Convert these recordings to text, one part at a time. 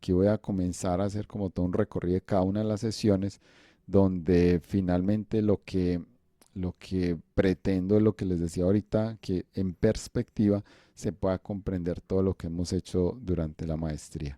aquí voy a comenzar a hacer como todo un recorrido de cada una de las sesiones, donde finalmente lo que pretendo, lo que les decía ahorita, que en perspectiva se pueda comprender todo lo que hemos hecho durante la maestría.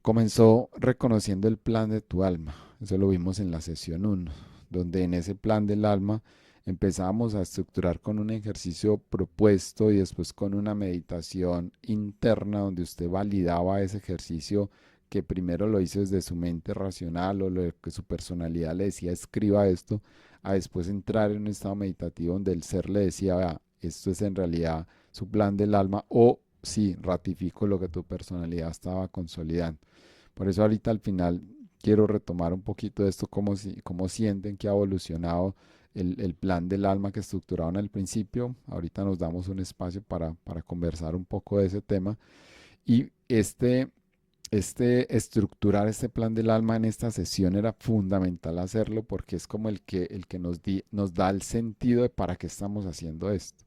Comenzó reconociendo el plan de tu alma. Eso lo vimos en la sesión uno, donde en ese plan del alma empezamos a estructurar con un ejercicio propuesto y después con una meditación interna donde usted validaba ese ejercicio, que primero lo hizo desde su mente racional o lo que su personalidad le decía, escriba esto, a después entrar en un estado meditativo donde el ser le decía, vea, esto es en realidad su plan del alma, o sí, ratifico lo que tu personalidad estaba consolidando. Por eso ahorita al final quiero retomar un poquito de esto, cómo sienten que ha evolucionado el plan del alma que estructuraron al principio. Ahorita nos damos un espacio para conversar un poco de ese tema. Y estructurar este plan del alma en esta sesión era fundamental hacerlo, porque es como el que nos da el sentido de para qué estamos haciendo esto.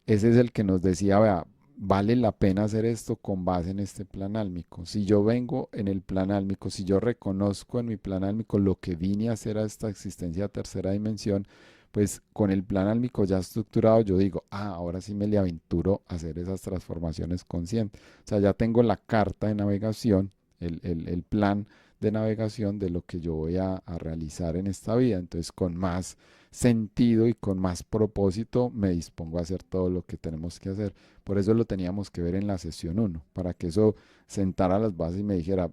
Ese es el que nos decía, vea, vale la pena hacer esto con base en este plan álmico. Si yo vengo en el plan álmico, si yo reconozco en mi plan álmico lo que vine a hacer a esta existencia de tercera dimensión, pues con el plan álmico ya estructurado, yo digo, ahora sí me le aventuro a hacer esas transformaciones conscientes. O sea, ya tengo la carta de navegación, el plan de navegación de lo que yo voy a realizar en esta vida. Entonces, con más sentido y con más propósito me dispongo a hacer todo lo que tenemos que hacer. Por eso lo teníamos que ver en la sesión uno, para que eso sentara las bases y me dijera,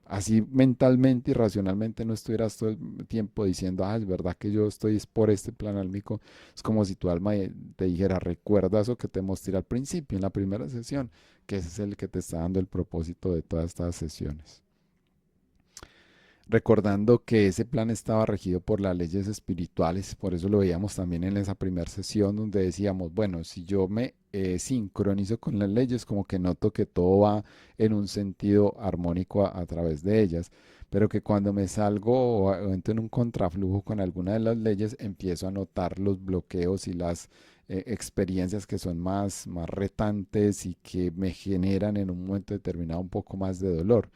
así mentalmente y racionalmente no estuvieras todo el tiempo diciendo, es verdad que yo estoy es por este plan álmico. Es como si tu alma te dijera, recuerda eso que te mostré al principio, en la primera sesión, que ese es el que te está dando el propósito de todas estas sesiones, recordando que ese plan estaba regido por las leyes espirituales. Por eso lo veíamos también en esa primera sesión, donde decíamos, bueno, si yo me sincronizo con las leyes, como que noto que todo va en un sentido armónico a través de ellas, pero que cuando me salgo o entro en un contraflujo con alguna de las leyes, empiezo a notar los bloqueos y las experiencias que son más retantes y que me generan en un momento determinado un poco más de dolor.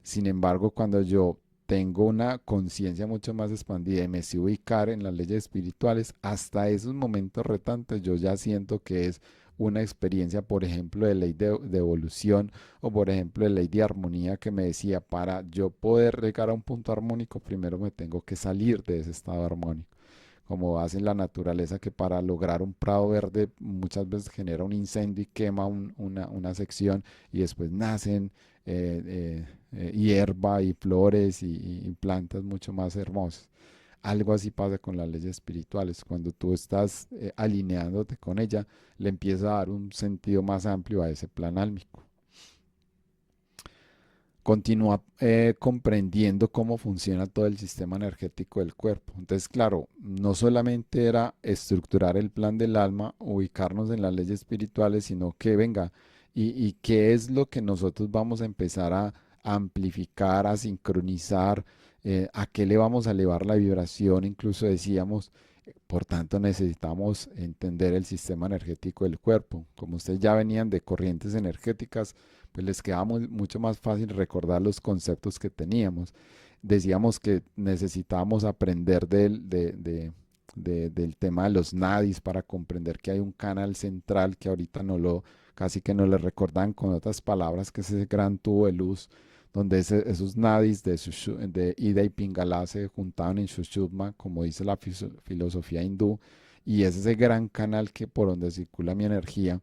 Sin embargo, cuando yo tengo una conciencia mucho más expandida y me sé ubicar en las leyes espirituales, hasta esos momentos retantes yo ya siento que es una experiencia, por ejemplo, de ley de evolución, o por ejemplo de ley de armonía, que me decía, para yo poder llegar a un punto armónico, primero me tengo que salir de ese estado armónico, como hace la naturaleza, que para lograr un prado verde muchas veces genera un incendio y quema una sección, y después nacen hierba y flores y plantas mucho más hermosas. Algo así pasa con las leyes espirituales. Cuando tú estás alineándote con ella, le empieza a dar un sentido más amplio a ese plan álmico. Continúa comprendiendo cómo funciona todo el sistema energético del cuerpo. Entonces, claro, no solamente era estructurar el plan del alma, ubicarnos en las leyes espirituales, sino que venga, y qué es lo que nosotros vamos a empezar a amplificar, a sincronizar, a qué le vamos a elevar la vibración. Incluso decíamos, por tanto, necesitamos entender el sistema energético del cuerpo. Como ustedes ya venían de corrientes energéticas, pues les quedaba mucho más fácil recordar los conceptos que teníamos. Decíamos que necesitábamos aprender del tema de los nadis, para comprender que hay un canal central que ahorita casi que no le recordan con otras palabras, que es ese gran tubo de luz, donde esos nadis de Ida y Pingala se juntaban en Sushumna, como dice la filosofía hindú, y es ese gran canal que por donde circula mi energía,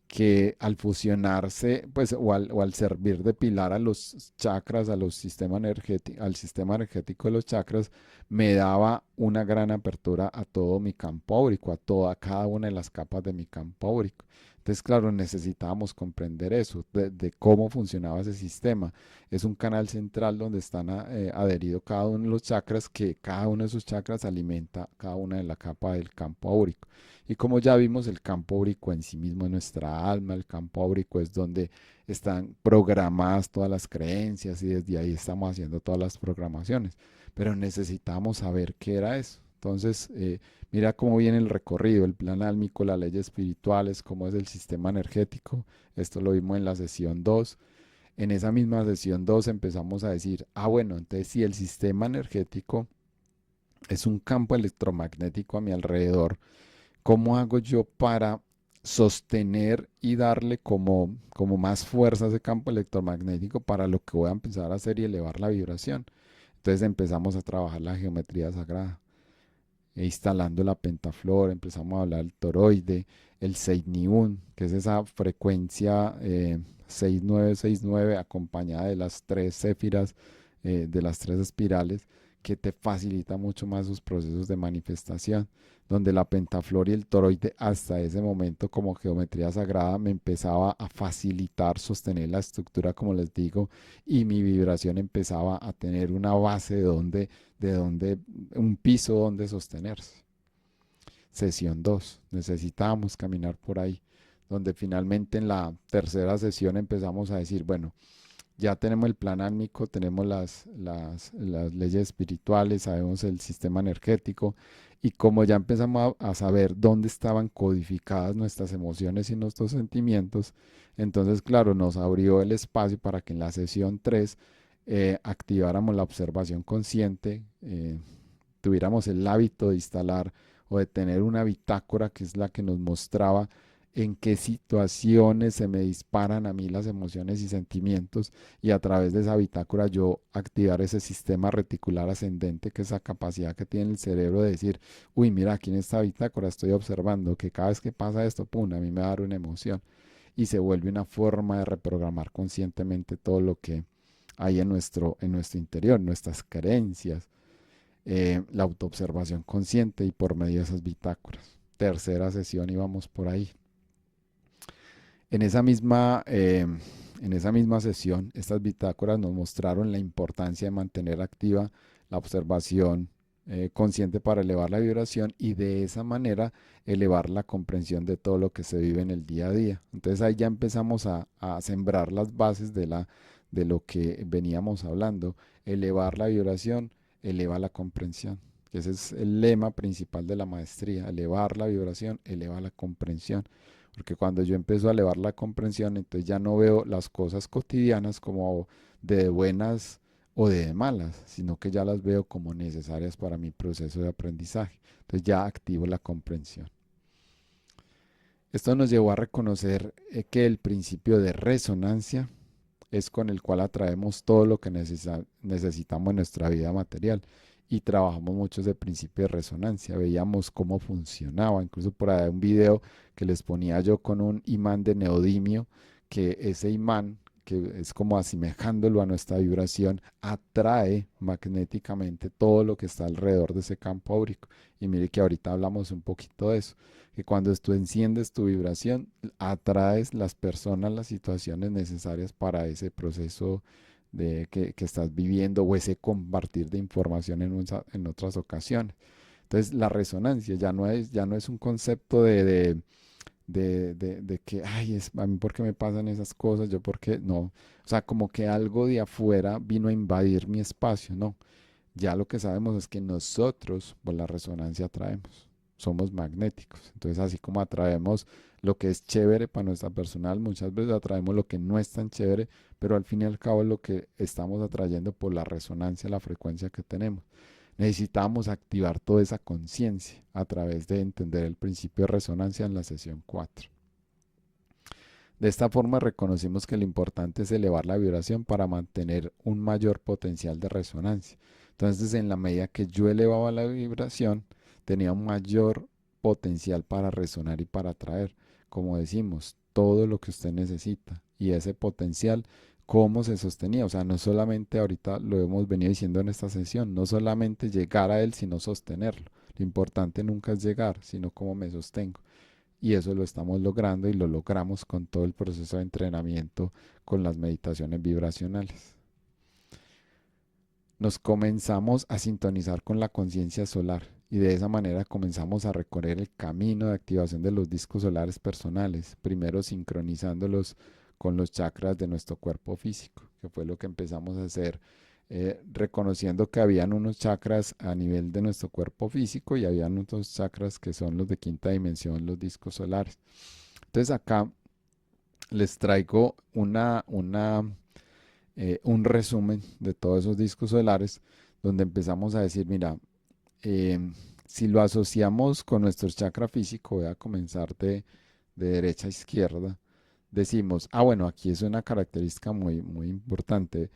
que al fusionarse, pues, o al servir de pilar a los chakras, al sistema energético de los chakras, me daba una gran apertura a todo mi campo áurico, a cada una de las capas de mi campo áurico. Entonces, claro, necesitábamos comprender eso, de cómo funcionaba ese sistema. Es un canal central donde están adheridos cada uno de los chakras, que cada uno de esos chakras alimenta cada una de la capa del campo áurico. Y como ya vimos, el campo áurico en sí mismo es nuestra alma. El campo áurico es donde están programadas todas las creencias, y desde ahí estamos haciendo todas las programaciones. Pero necesitamos saber qué era eso. Entonces, mira cómo viene el recorrido, el plan álmico, las leyes espirituales, cómo es el sistema energético. Esto lo vimos en la sesión 2. En esa misma sesión 2 empezamos a decir, bueno, entonces si el sistema energético es un campo electromagnético a mi alrededor, ¿cómo hago yo para sostener y darle como más fuerza a ese campo electromagnético para lo que voy a empezar a hacer y elevar la vibración? Entonces empezamos a trabajar la geometría sagrada, instalando la pentaflor, empezamos a hablar del toroide, el Seidniún, que es esa frecuencia 6969 acompañada de las tres céfiras, de las tres espirales, que te facilita mucho más sus procesos de manifestación, donde la pentaflor y el toroide hasta ese momento como geometría sagrada me empezaba a facilitar sostener la estructura, como les digo, y mi vibración empezaba a tener una base de donde un piso donde sostenerse. Sesión 2, necesitábamos caminar por ahí, donde finalmente en la tercera sesión empezamos a decir, bueno, ya tenemos el plan álmico, tenemos las leyes espirituales, sabemos el sistema energético y como ya empezamos a saber dónde estaban codificadas nuestras emociones y nuestros sentimientos, entonces claro, nos abrió el espacio para que en la sesión 3 activáramos la observación consciente, tuviéramos el hábito de instalar o de tener una bitácora que es la que nos mostraba en qué situaciones se me disparan a mí las emociones y sentimientos y a través de esa bitácora yo activar ese sistema reticular ascendente, que es esa capacidad que tiene el cerebro de decir, uy, mira, aquí en esta bitácora estoy observando que cada vez que pasa esto, pum, a mí me va a dar una emoción y se vuelve una forma de reprogramar conscientemente todo lo que hay en nuestro interior, nuestras creencias, la autoobservación consciente y por medio de esas bitácoras. Tercera sesión y vamos por ahí. En esa misma, eh, en esa misma sesión, estas bitácoras nos mostraron la importancia de mantener activa la observación consciente para elevar la vibración y de esa manera elevar la comprensión de todo lo que se vive en el día a día. Entonces ahí ya empezamos a sembrar las bases de lo que veníamos hablando. Elevar la vibración, eleva la comprensión. Ese es el lema principal de la maestría, elevar la vibración, eleva la comprensión. Porque cuando yo empiezo a elevar la comprensión, entonces ya no veo las cosas cotidianas como de buenas o de malas, sino que ya las veo como necesarias para mi proceso de aprendizaje. Entonces ya activo la comprensión. Esto nos llevó a reconocer que el principio de resonancia es con el cual atraemos todo lo que necesitamos en nuestra vida material. Y trabajamos mucho ese principio de resonancia, veíamos cómo funcionaba, incluso por ahí un video que les ponía yo con un imán de neodimio, que ese imán, que es como asemejándolo a nuestra vibración, atrae magnéticamente todo lo que está alrededor de ese campo áurico. Y mire que ahorita hablamos un poquito de eso, que cuando tú enciendes tu vibración, atraes las personas, las situaciones necesarias para ese proceso que estás viviendo o ese compartir de información en otras ocasiones. Entonces la resonancia ya no es un concepto de que, ay, a mí por qué me pasan esas cosas, yo por qué, no. O sea, como que algo de afuera vino a invadir mi espacio, no. Ya lo que sabemos es que nosotros por la resonancia atraemos, somos magnéticos. Entonces, así como atraemos lo que es chévere para nuestra personal, muchas veces atraemos lo que no es tan chévere, pero al fin y al cabo es lo que estamos atrayendo por la resonancia, la frecuencia que tenemos. Necesitamos activar toda esa conciencia a través de entender el principio de resonancia en la sesión 4. De esta forma reconocimos que lo importante es elevar la vibración para mantener un mayor potencial de resonancia. Entonces, en la medida que yo elevaba la vibración, tenía un mayor potencial para resonar y para atraer. Como decimos, todo lo que usted necesita. Y ese potencial, ¿cómo se sostenía? O sea, no solamente ahorita lo hemos venido diciendo en esta sesión, no solamente llegar a él, sino sostenerlo. Lo importante nunca es llegar, sino cómo me sostengo. Y eso lo estamos logrando y lo logramos con todo el proceso de entrenamiento con las meditaciones vibracionales. Nos comenzamos a sintonizar con la conciencia solar y de esa manera comenzamos a recorrer el camino de activación de los discos solares personales, primero sincronizándolos con los chakras de nuestro cuerpo físico, que fue lo que empezamos a hacer reconociendo que habían unos chakras a nivel de nuestro cuerpo físico y habían otros chakras que son los de quinta dimensión, los discos solares. Entonces acá les traigo un resumen de todos esos discos solares donde empezamos a decir, mira, eh, si lo asociamos con nuestro chakra físico, voy a comenzar de derecha a izquierda, decimos, bueno, aquí es una característica muy, muy importante.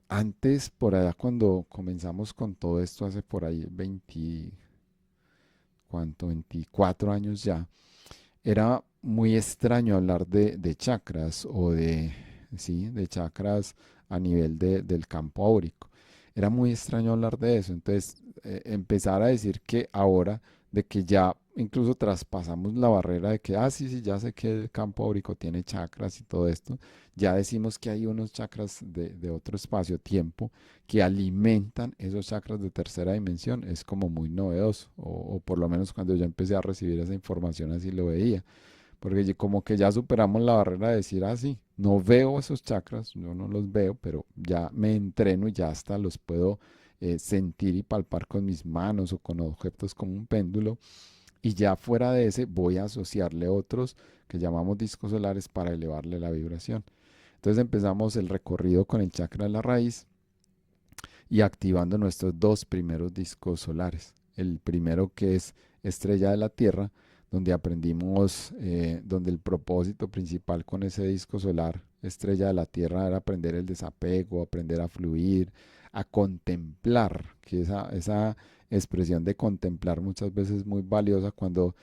Antes, por allá, cuando comenzamos con todo esto, hace por ahí 20, ¿cuánto? 24 años ya, era muy extraño hablar de chakras o sí, de chakras a nivel del campo áurico. Era muy extraño hablar de eso. Entonces, empezar a decir que ahora, de que ya incluso traspasamos la barrera de que, sí, sí, ya sé que el campo áurico tiene chakras y todo esto, ya decimos que hay unos chakras de otro espacio-tiempo que alimentan esos chakras de tercera dimensión. Es como muy novedoso, o por lo menos cuando yo empecé a recibir esa información así lo veía. Porque como que ya superamos la barrera de decir, sí, no veo esos chakras, yo no los veo, pero ya me entreno y ya hasta los puedo sentir y palpar con mis manos o con objetos como un péndulo. Y ya fuera de ese voy a asociarle otros que llamamos discos solares para elevarle la vibración. Entonces empezamos el recorrido con el chakra de la raíz y activando nuestros dos primeros discos solares. El primero que es Estrella de la Tierra, donde aprendimos, donde el propósito principal con ese disco solar, Estrella de la Tierra, era aprender el desapego, aprender a fluir, a contemplar, que esa expresión de contemplar muchas veces es muy valiosa cuando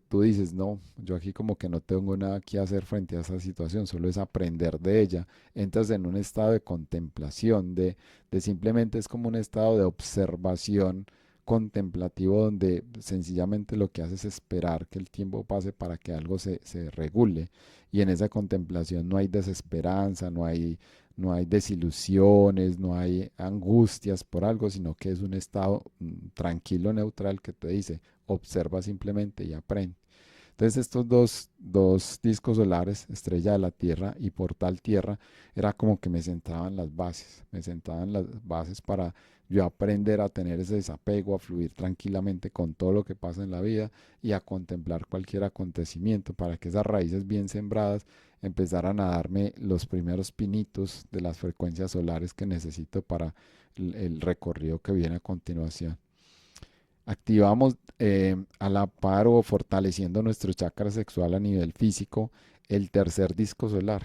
tú dices, no, yo aquí como que no tengo nada que hacer frente a esa situación, solo es aprender de ella. Entras en un estado de contemplación, de simplemente es como un estado de observación contemplativo donde sencillamente lo que hace es esperar que el tiempo pase para que algo se regule. Y en esa contemplación no hay desesperanza, no hay desilusiones, no hay angustias por algo, sino que es un estado tranquilo, neutral que te dice, observa simplemente y aprende. Entonces estos dos discos solares, Estrella de la Tierra y Portal Tierra, era como que me sentaban las bases para yo aprender a tener ese desapego, a fluir tranquilamente con todo lo que pasa en la vida y a contemplar cualquier acontecimiento para que esas raíces bien sembradas empezaran a darme los primeros pinitos de las frecuencias solares que necesito para el recorrido que viene a continuación. Activamos a la par o fortaleciendo nuestro chakra sexual a nivel físico el tercer disco solar,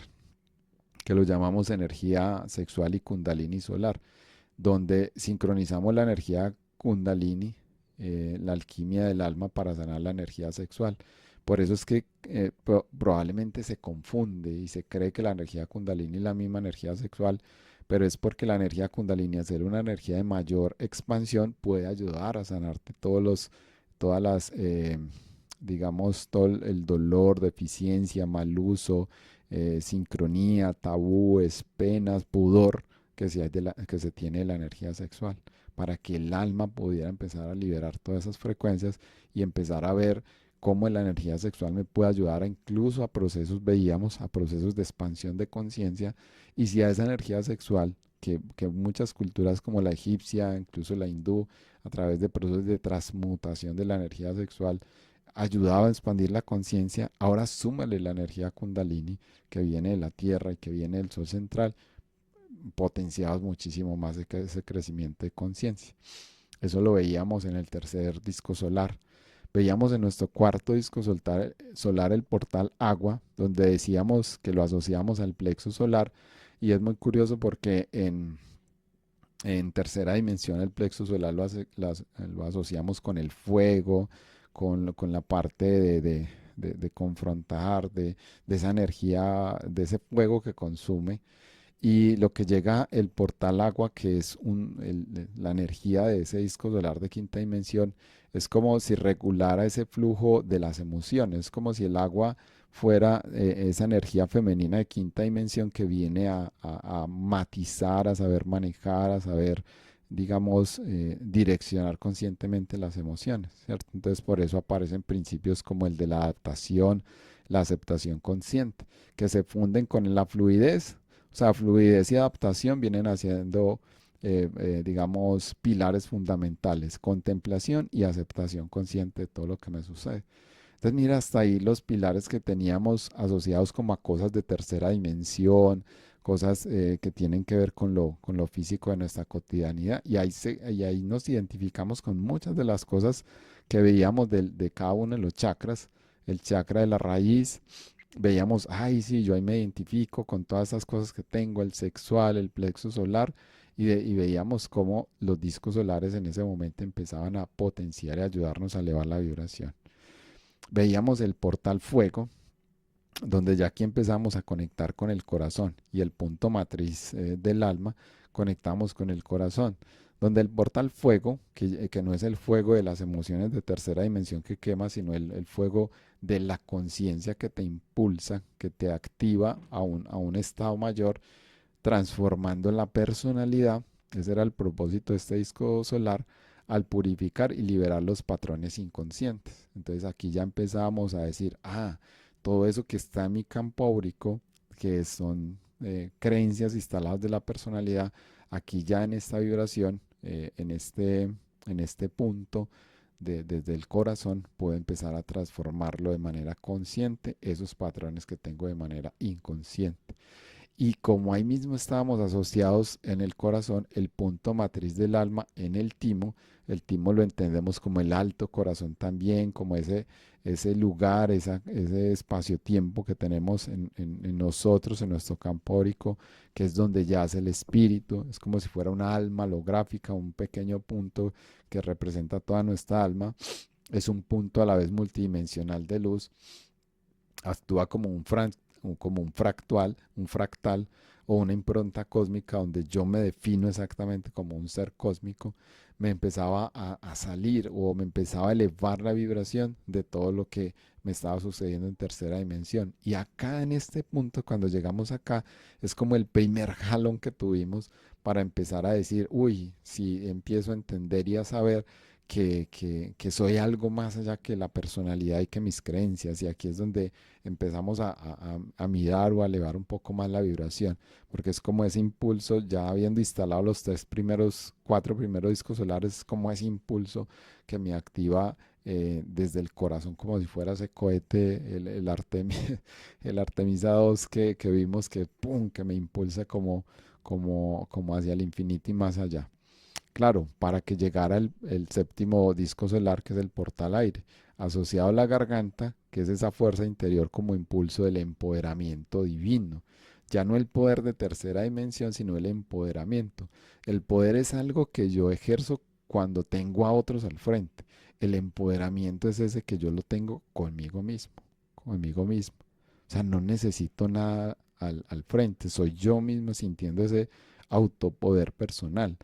que lo llamamos energía sexual y kundalini solar, donde sincronizamos la energía kundalini, la alquimia del alma para sanar la energía sexual. Por eso es que probablemente se confunde y se cree que la energía kundalini es la misma energía sexual, pero es porque la energía kundalini, al ser una energía de mayor expansión, puede ayudar a sanarte todas las, digamos, todo el dolor, deficiencia, mal uso, sincronía, tabúes, penas, pudor que se tiene de la energía sexual, para que el alma pudiera empezar a liberar todas esas frecuencias y empezar a ver cómo la energía sexual me puede ayudar incluso a procesos, veíamos, a procesos de expansión de conciencia, y si a esa energía sexual, que muchas culturas como la egipcia, incluso la hindú, a través de procesos de transmutación de la energía sexual, ayudaba a expandir la conciencia, ahora súmale la energía kundalini que viene de la tierra y que viene del sol central, potenciados muchísimo más ese crecimiento de conciencia. Eso lo veíamos en el tercer disco solar. Veíamos en nuestro cuarto disco solar el portal agua, donde decíamos que lo asociamos al plexo solar, y es muy curioso porque en tercera dimensión el plexo solar lo asociamos con el fuego, con la parte de confrontar, de esa energía, de ese fuego que consume. Y lo que llega el portal agua, que es la energía de ese disco solar de quinta dimensión, es como si regulara ese flujo de las emociones, es como si el agua fuera esa energía femenina de quinta dimensión que viene a matizar, a saber manejar, a saber, digamos, direccionar conscientemente las emociones, ¿cierto? Entonces por eso aparecen principios como el de la adaptación, la aceptación consciente, que se funden con la fluidez O sea, fluidez y adaptación vienen haciendo, digamos, pilares fundamentales, contemplación y aceptación consciente de todo lo que me sucede. Entonces, mira, hasta ahí los pilares que teníamos asociados como a cosas de tercera dimensión, cosas que tienen que ver con lo físico de nuestra cotidianidad. Y ahí nos identificamos con muchas de las cosas que veíamos de cada uno de los chakras. El chakra de la raíz, veíamos, ay, sí, yo ahí me identifico con todas esas cosas que tengo, el sexual, el plexo solar, y veíamos cómo los discos solares en ese momento empezaban a potenciar y ayudarnos a elevar la vibración. Veíamos el portal fuego, donde ya aquí empezamos a conectar con el corazón y el punto matriz del alma, conectamos con el corazón, donde el portal fuego, que no es el fuego de las emociones de tercera dimensión que quema, sino el fuego de la conciencia que te impulsa, que te activa a un estado mayor, transformando la personalidad. Ese era el propósito de este disco solar, al purificar y liberar los patrones inconscientes. Entonces aquí ya empezamos a decir, ah, todo eso que está en mi campo áurico, que son creencias instaladas de la personalidad, aquí ya en esta vibración, en este punto, desde el corazón, puedo empezar a transformarlo de manera consciente, esos patrones que tengo de manera inconsciente. Y como ahí mismo estábamos asociados en el corazón, el punto matriz del alma en el timo lo entendemos como el alto corazón también, como ese lugar, ese espacio-tiempo que tenemos en nosotros, en nuestro campo áurico, que es donde yace el espíritu, es como si fuera una alma holográfica, un pequeño punto que representa toda nuestra alma, es un punto a la vez multidimensional de luz, actúa como un fractal o una impronta cósmica donde yo me defino exactamente como un ser cósmico, me empezaba a salir o me empezaba a elevar la vibración de todo lo que me estaba sucediendo en tercera dimensión. Y acá en este punto, cuando llegamos acá, es como el primer jalón que tuvimos para empezar a decir, uy, si empiezo a entender y a saber que soy algo más allá que la personalidad y que mis creencias. Y aquí es donde empezamos a mirar o a elevar un poco más la vibración, porque es como ese impulso, ya habiendo instalado los cuatro primeros discos solares, es como ese impulso que me activa desde el corazón, como si fuera ese cohete, el Artemisa 2 que vimos que, ¡pum!, que me impulsa como hacia el infinito y más allá. Claro, para que llegara el séptimo disco solar, que es el portal aire, asociado a la garganta, que es esa fuerza interior como impulso del empoderamiento divino. Ya no el poder de tercera dimensión, sino el empoderamiento. El poder es algo que yo ejerzo cuando tengo a otros al frente. El empoderamiento es ese que yo lo tengo conmigo mismo, conmigo mismo. O sea, no necesito nada al frente, soy yo mismo sintiendo ese autopoder personal,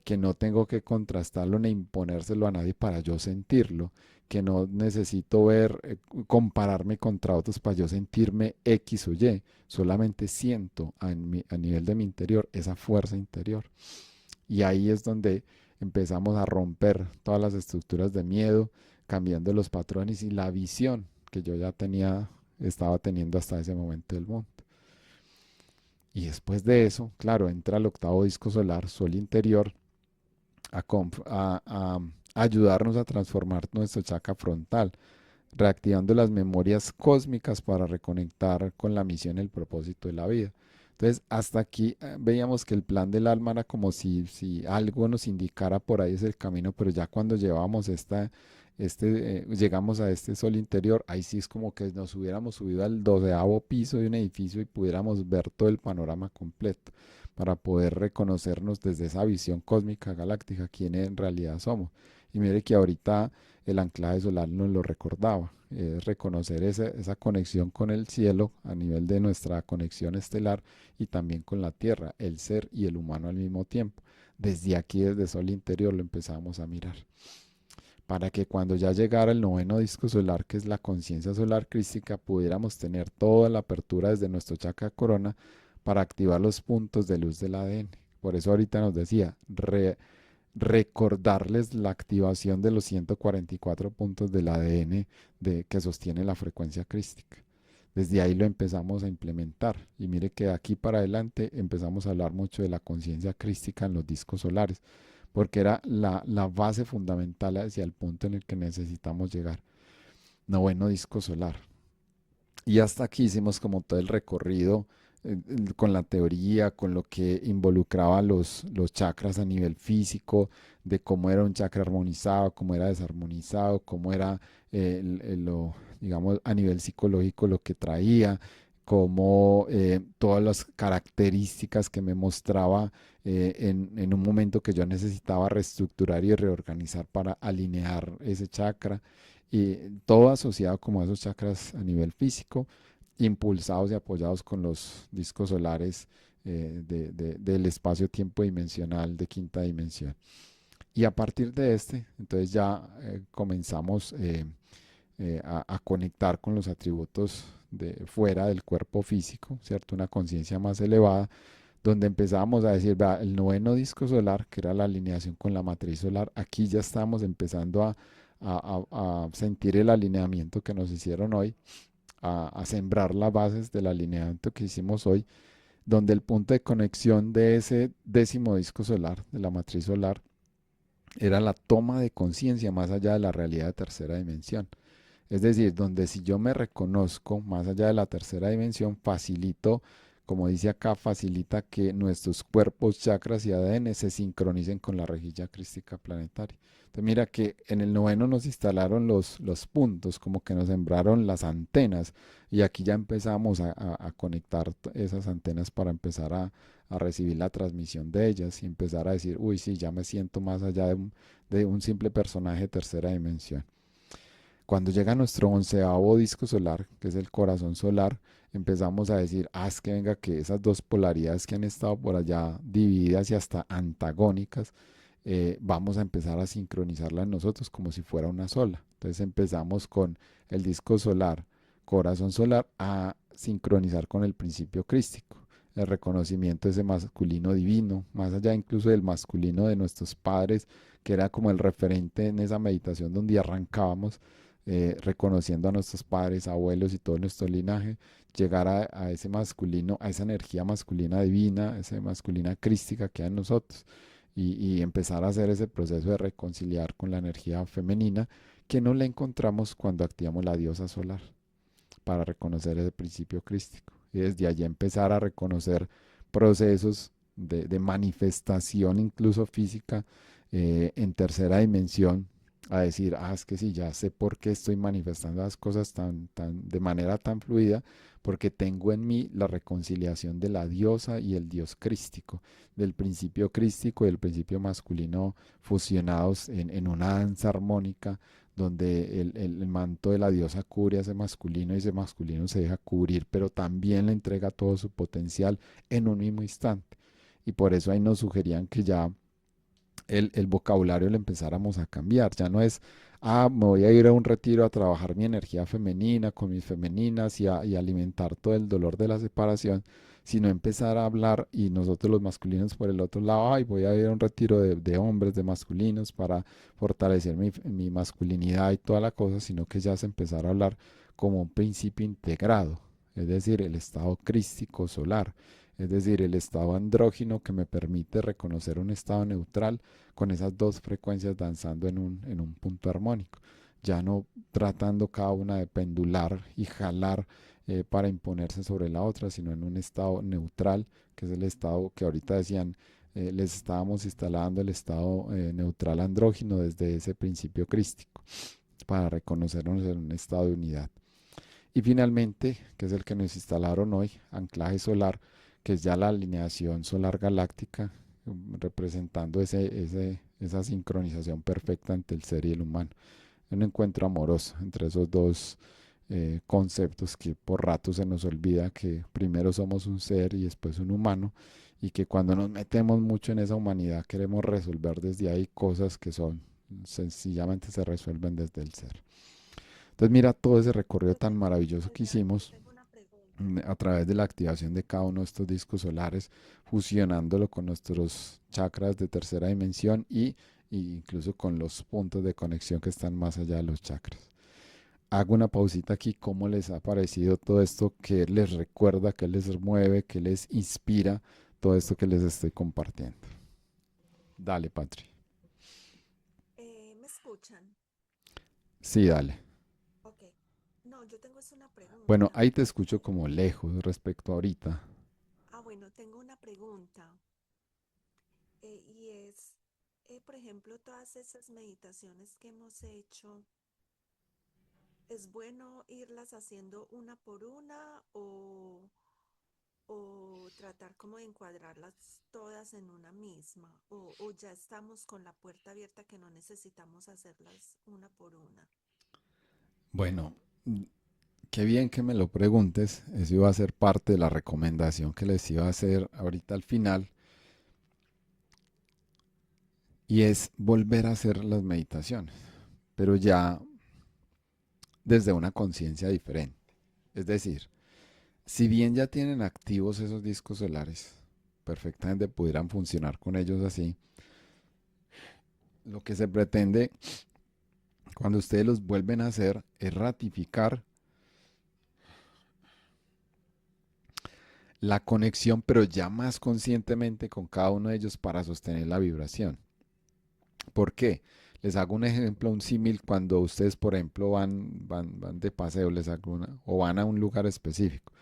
que no tengo que contrastarlo ni imponérselo a nadie para yo sentirlo, que no necesito compararme contra otros para yo sentirme X o Y, solamente siento a nivel de mi interior esa fuerza interior. Y ahí es donde empezamos a romper todas las estructuras de miedo, cambiando los patrones y la visión que yo ya estaba teniendo hasta ese momento del mundo. Y después de eso, claro, entra el octavo disco solar, Sol interior, a ayudarnos a transformar nuestro chakra frontal, reactivando las memorias cósmicas para reconectar con la misión y el propósito de la vida. Entonces, hasta aquí veíamos que el plan del alma era como si algo nos indicara por ahí es el camino, pero ya cuando llevamos llegamos a este sol interior, ahí sí es como que nos hubiéramos subido al 12º piso de un edificio y pudiéramos ver todo el panorama completo para poder reconocernos desde esa visión cósmica galáctica, quién en realidad somos. Y mire que ahorita el anclaje solar nos lo recordaba, es reconocer esa conexión con el cielo a nivel de nuestra conexión estelar y también con la Tierra, el ser y el humano al mismo tiempo. Desde aquí, desde Sol Interior, lo empezamos a mirar. Para que cuando ya llegara el noveno disco solar, que es la conciencia solar crística, pudiéramos tener toda la apertura desde nuestro chakra corona para activar los puntos de luz del ADN. Por eso ahorita nos decía, recordarles la activación de los 144 puntos del ADN que sostiene la frecuencia crística. Desde ahí lo empezamos a implementar y mire que de aquí para adelante empezamos a hablar mucho de la conciencia crística en los discos solares, porque era la base fundamental hacia el punto en el que necesitamos llegar. Noveno disco solar. Y hasta aquí hicimos como todo el recorrido con la teoría, con lo que involucraba los chakras a nivel físico, de cómo era un chakra armonizado, cómo era desarmonizado, cómo era lo, digamos, a nivel psicológico lo que traía, cómo todas las características que me mostraba en un momento que yo necesitaba reestructurar y reorganizar para alinear ese chakra y todo asociado como a esos chakras a nivel físico, impulsados y apoyados con los discos solares del espacio-tiempo dimensional de quinta dimensión. Y a partir de entonces ya comenzamos a conectar con los atributos de fuera del cuerpo físico, ¿cierto? Una conciencia más elevada, donde empezamos a decir, vea, el noveno disco solar, que era la alineación con la matriz solar, aquí ya estamos empezando a sentir el alineamiento que nos hicieron hoy, a sembrar las bases del alineamiento que hicimos hoy, donde el punto de conexión de ese décimo disco solar, de la matriz solar, era la toma de conciencia más allá de la realidad de tercera dimensión. Es decir, donde si yo me reconozco más allá de la tercera dimensión, facilito, como dice acá, facilita que nuestros cuerpos, chakras y ADN se sincronicen con la rejilla crística planetaria. Entonces mira que en el noveno nos instalaron los puntos, como que nos sembraron las antenas y aquí ya empezamos a conectar esas antenas para empezar a recibir la transmisión de ellas y empezar a decir, uy, sí, ya me siento más allá de un simple personaje de tercera dimensión. Cuando llega nuestro onceavo disco solar, que es el corazón solar, empezamos a decir, es que venga que esas dos polaridades que han estado por allá divididas y hasta antagónicas, vamos a empezar a sincronizarlas en nosotros como si fuera una sola. Entonces empezamos con el disco solar, corazón solar, a sincronizar con el principio crístico, el reconocimiento de ese masculino divino, más allá incluso del masculino de nuestros padres, que era como el referente en esa meditación donde arrancábamos reconociendo a nuestros padres, abuelos y todo nuestro linaje, llegar a ese masculino, a esa energía masculina divina, esa masculina crística que hay en nosotros y empezar a hacer ese proceso de reconciliar con la energía femenina que no la encontramos cuando activamos la diosa solar para reconocer ese principio crístico. Y desde allí empezar a reconocer procesos de manifestación incluso física en tercera dimensión, a decir, es que sí, ya sé por qué estoy manifestando las cosas de manera tan fluida, porque tengo en mí la reconciliación de la diosa y el dios crístico, del principio crístico y el principio masculino fusionados en una danza armónica donde el manto de la diosa cubre a ese masculino y ese masculino se deja cubrir, pero también le entrega todo su potencial en un mismo instante. Y por eso ahí nos sugerían que ya el vocabulario lo empezáramos a cambiar. Ya no es, me voy a ir a un retiro a trabajar mi energía femenina con mis femeninas y alimentar todo el dolor de la separación, sino empezar a hablar y nosotros los masculinos por el otro lado, voy a ir a un retiro de hombres, de masculinos para fortalecer mi masculinidad y toda la cosa, sino que ya se empezar a hablar como un principio integrado, es decir, el estado crístico solar, es decir, el estado andrógino que me permite reconocer un estado neutral con esas dos frecuencias danzando en un punto armónico, ya no tratando cada una de pendular y jalar para imponerse sobre la otra, sino en un estado neutral, que es el estado que ahorita decían, les estábamos instalando el estado neutral andrógino desde ese principio crístico, para reconocernos en un estado de unidad. Y finalmente, que es el que nos instalaron hoy, anclaje solar, que es ya la alineación solar galáctica, representando esa sincronización perfecta entre el ser y el humano. Un encuentro amoroso entre esos dos conceptos que por rato se nos olvida que primero somos un ser y después un humano y que cuando nos metemos mucho en esa humanidad queremos resolver desde ahí cosas que son sencillamente se resuelven desde el ser. Entonces mira todo ese recorrido tan maravilloso que hicimos a través de la activación de cada uno de estos discos solares, fusionándolo con nuestros chakras de tercera dimensión y incluso con los puntos de conexión que están más allá de los chakras. hago una pausita aquí. ¿Cómo les ha parecido todo esto? ¿Qué les recuerda? ¿Qué les mueve? ¿Qué les inspira? Todo esto que les estoy compartiendo. Dale, Patri. ¿Me escuchan? Sí, dale. Ok. No, yo tengo es una Bueno, pregunta. ahí te escucho como lejos respecto a ahorita. Bueno, tengo una pregunta. Y es, por ejemplo, todas esas meditaciones que hemos hecho, ¿es bueno irlas haciendo una por una o tratar como de encuadrarlas todas en una misma? O ya estamos con la puerta abierta que no necesitamos hacerlas una por una? Bueno, qué bien que me lo preguntes. Eso iba a ser parte de la recomendación que les iba a hacer ahorita al final. Y es volver a hacer las meditaciones, pero ya desde una conciencia diferente. Es decir, si bien ya tienen activos esos discos solares, perfectamente pudieran funcionar con ellos así, lo que se pretende cuando ustedes los vuelven a hacer es ratificar la conexión, pero ya más conscientemente con cada uno de ellos para sostener la vibración. ¿Por qué? Les hago un ejemplo, un símil cuando ustedes, por ejemplo, van de paseo, les hago o van a un lugar específico.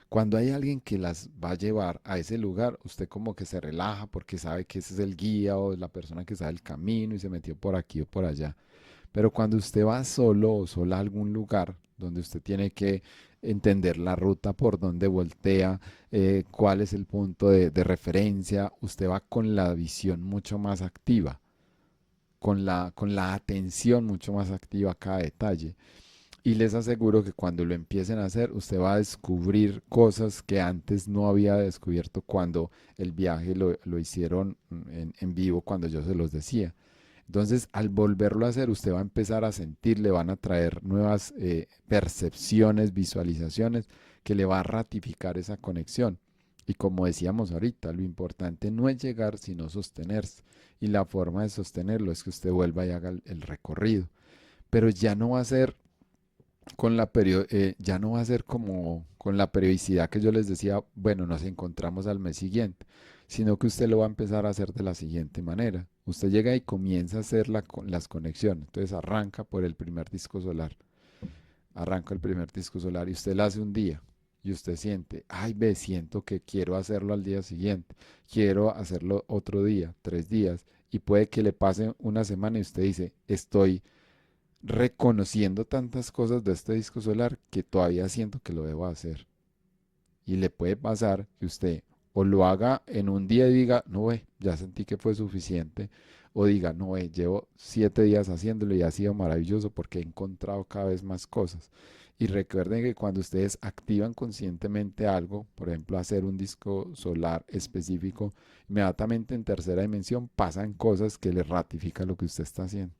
Cuando hay alguien que las va a llevar a ese lugar, usted como que se relaja porque sabe que ese es el guía o la persona que sabe el camino y se metió por aquí o por allá. Pero cuando usted va solo o sola a algún lugar donde usted tiene que entender la ruta por donde voltea, cuál es el punto de referencia, usted va con la visión mucho más activa, con la atención mucho más activa a cada detalle. Y les aseguro que cuando lo empiecen a hacer, usted va a descubrir cosas que antes no había descubierto cuando el viaje lo hicieron en vivo, cuando yo se los decía. Entonces, al volverlo a hacer, usted va a empezar a sentir, le van a traer nuevas percepciones, visualizaciones, que le va a ratificar esa conexión. Y como decíamos ahorita, lo importante no es llegar, sino sostenerse. Y la forma de sostenerlo es que usted vuelva y haga el recorrido. Pero ya no va a ser ya no va a ser como con la periodicidad que yo les decía, bueno, nos encontramos al mes siguiente, sino que usted lo va a empezar a hacer de la siguiente manera. Usted llega y comienza a hacer las conexiones. Entonces arranca por el primer disco solar. Arranca el primer disco solar y usted lo hace un día. Y usted siente, ay, ve, siento que quiero hacerlo al día siguiente. Quiero hacerlo otro día, 3 días. Y puede que le pase una semana y usted dice, estoy reconociendo tantas cosas de este disco solar que todavía siento que lo debo hacer. Y le puede pasar que usted o lo haga en un día y diga, no, ya sentí que fue suficiente, o diga, no, llevo 7 días haciéndolo y ha sido maravilloso porque he encontrado cada vez más cosas. Y recuerden que cuando ustedes activan conscientemente algo, por ejemplo, hacer un disco solar específico, inmediatamente en tercera dimensión pasan cosas que le ratifican lo que usted está haciendo.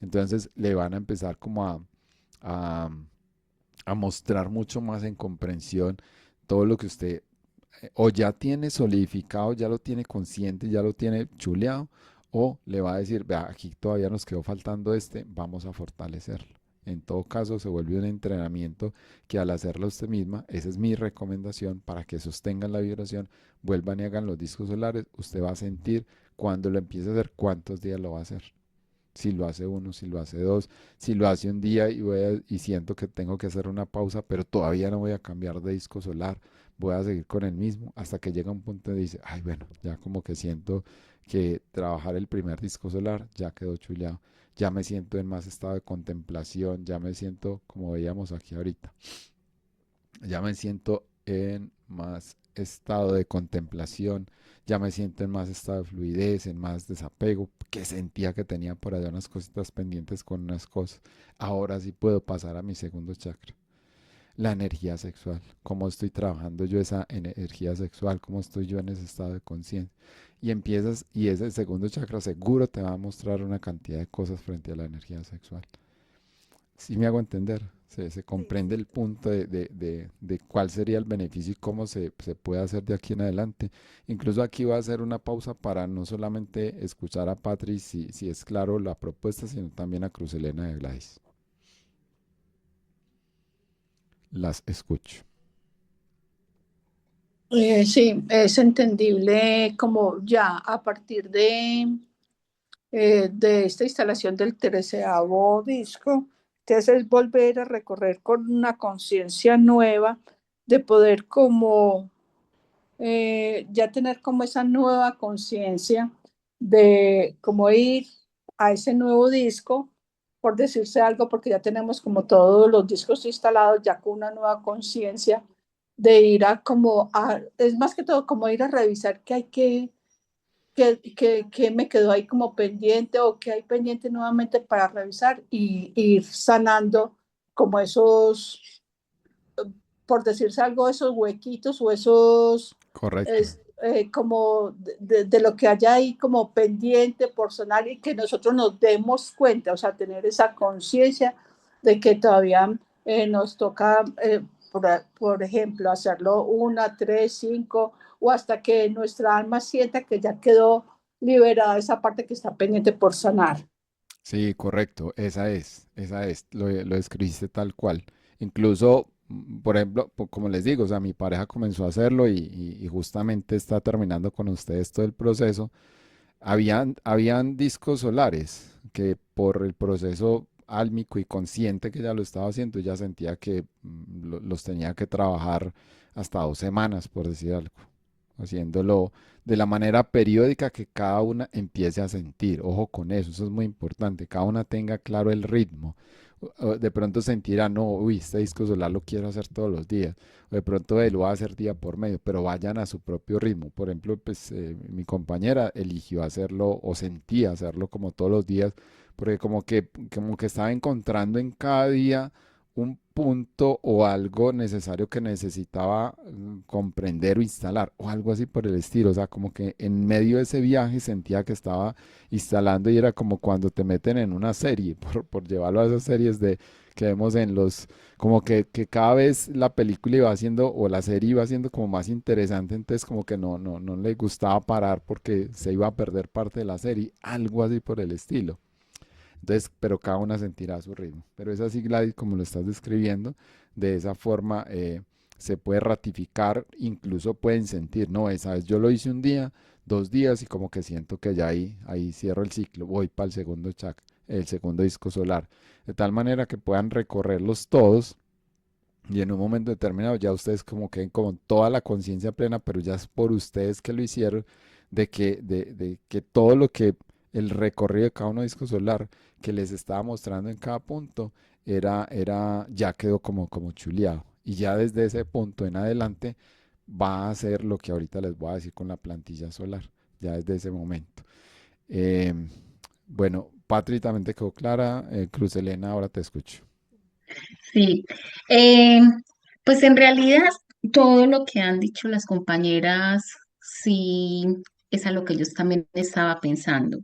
Entonces le van a empezar como a, a mostrar mucho más en comprensión todo lo que usted o ya tiene solidificado, ya lo tiene consciente, ya lo tiene chuleado, o le va a decir, vea, aquí todavía nos quedó faltando este, vamos a fortalecerlo. En todo caso, se vuelve un entrenamiento que al hacerlo usted misma, esa es mi recomendación para que sostengan la vibración, vuelvan y hagan los discos solares, usted va a sentir cuando lo empiece a hacer, cuántos días lo va a hacer. Si lo hace uno, si lo hace dos, si lo hace un día y siento que tengo que hacer una pausa, pero todavía no voy a cambiar de disco solar, voy a seguir con el mismo hasta que llega un punto y dice, ay, bueno, ya como que siento que trabajar el primer disco solar ya quedó chuleado, ya me siento en más estado de contemplación, ya me siento como veíamos aquí ahorita, ya me siento en más estado de contemplación, ya me siento en más estado de fluidez, en más desapego, que sentía que tenía por allá unas cositas pendientes con unas cosas. Ahora sí puedo pasar a mi segundo chakra, la energía sexual. ¿Cómo estoy trabajando yo esa energía sexual? ¿Cómo estoy yo en ese estado de conciencia? Y empiezas, y ese segundo chakra seguro te va a mostrar una cantidad de cosas frente a la energía sexual. Si me hago entender, se Sí, comprende sí, el punto de cuál sería el beneficio y cómo se puede hacer de aquí en adelante. Incluso aquí voy a hacer una pausa para no solamente escuchar a Patrick si es claro la propuesta, sino también a Cruz Elena de Gladys. las escucho. Sí, es entendible como ya a partir de esta instalación del 13º disco, entonces es volver a recorrer con una conciencia nueva de poder como ya tener como esa nueva conciencia de cómo ir a ese nuevo disco, por decirse algo, porque ya tenemos como todos los discos instalados, ya con una nueva conciencia de ir a como a, es más que todo como ir a revisar qué hay que me quedó ahí como pendiente o qué hay pendiente nuevamente para revisar y ir sanando como esos, por decirse algo, esos huequitos o esos, Correcto. como de lo que haya ahí como pendiente por sonar y que nosotros nos demos cuenta, o sea, tener esa conciencia de que todavía nos toca, por ejemplo, hacerlo una, tres, cinco, o hasta que nuestra alma sienta que ya quedó liberada esa parte que está pendiente por sanar. Sí, correcto, esa es, lo escribiste tal cual. Incluso, por ejemplo, como les digo, o sea, mi pareja comenzó a hacerlo y justamente está terminando con ustedes todo el proceso. Habían discos solares que por el proceso álmico y consciente que ya lo estaba haciendo, ya sentía que los tenía que trabajar hasta 2 semanas, por decir algo, haciéndolo de la manera periódica que cada una empiece a sentir. Ojo con eso es muy importante, cada una tenga claro el ritmo. De pronto sentirá, no, uy, este disco solar lo quiero hacer todos los días, o de pronto lo va a hacer día por medio, pero vayan a su propio ritmo. Por ejemplo, pues mi compañera eligió hacerlo o sentía hacerlo como todos los días, porque como que estaba encontrando en cada día un punto o algo necesario que necesitaba comprender o instalar o algo así por el estilo. O sea, como que en medio de ese viaje sentía que estaba instalando y era como cuando te meten en una serie, por llevarlo a esas series de que vemos en los, como que cada vez la película iba haciendo o la serie iba haciendo como más interesante, entonces como que no le gustaba parar porque se iba a perder parte de la serie, algo así por el estilo. Entonces, pero cada una sentirá a su ritmo. Pero es así, Gladys, como lo estás describiendo, de esa forma se puede ratificar, incluso pueden sentir, no, esa vez yo lo hice un día, 2 días y como que siento que ya ahí cierro el ciclo, voy para el segundo disco solar. De tal manera que puedan recorrerlos todos y en un momento determinado ya ustedes como que con toda la conciencia plena, pero ya es por ustedes que lo hicieron, de que todo lo que el recorrido de cada uno disco solar que les estaba mostrando en cada punto ya quedó como chuleado. Y ya desde ese punto en adelante va a ser lo que ahorita les voy a decir con la plantilla solar, ya desde ese momento. Em, bueno, Patri también te quedó clara, Cruz Elena, ahora te escucho. Sí, eh, pues en realidad todo lo que han dicho las compañeras, sí, es a lo que yo también estaba pensando.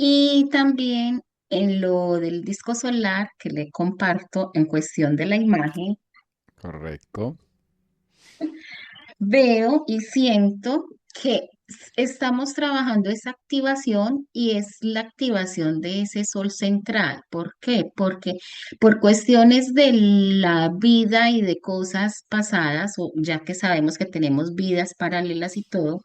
Y también en lo del disco solar que le comparto en cuestión de la imagen, Correcto. veo y siento que estamos trabajando esa activación y es la activación de ese sol central. ¿Por qué? Porque por cuestiones de la vida y de cosas pasadas, o ya que sabemos que tenemos vidas paralelas y todo,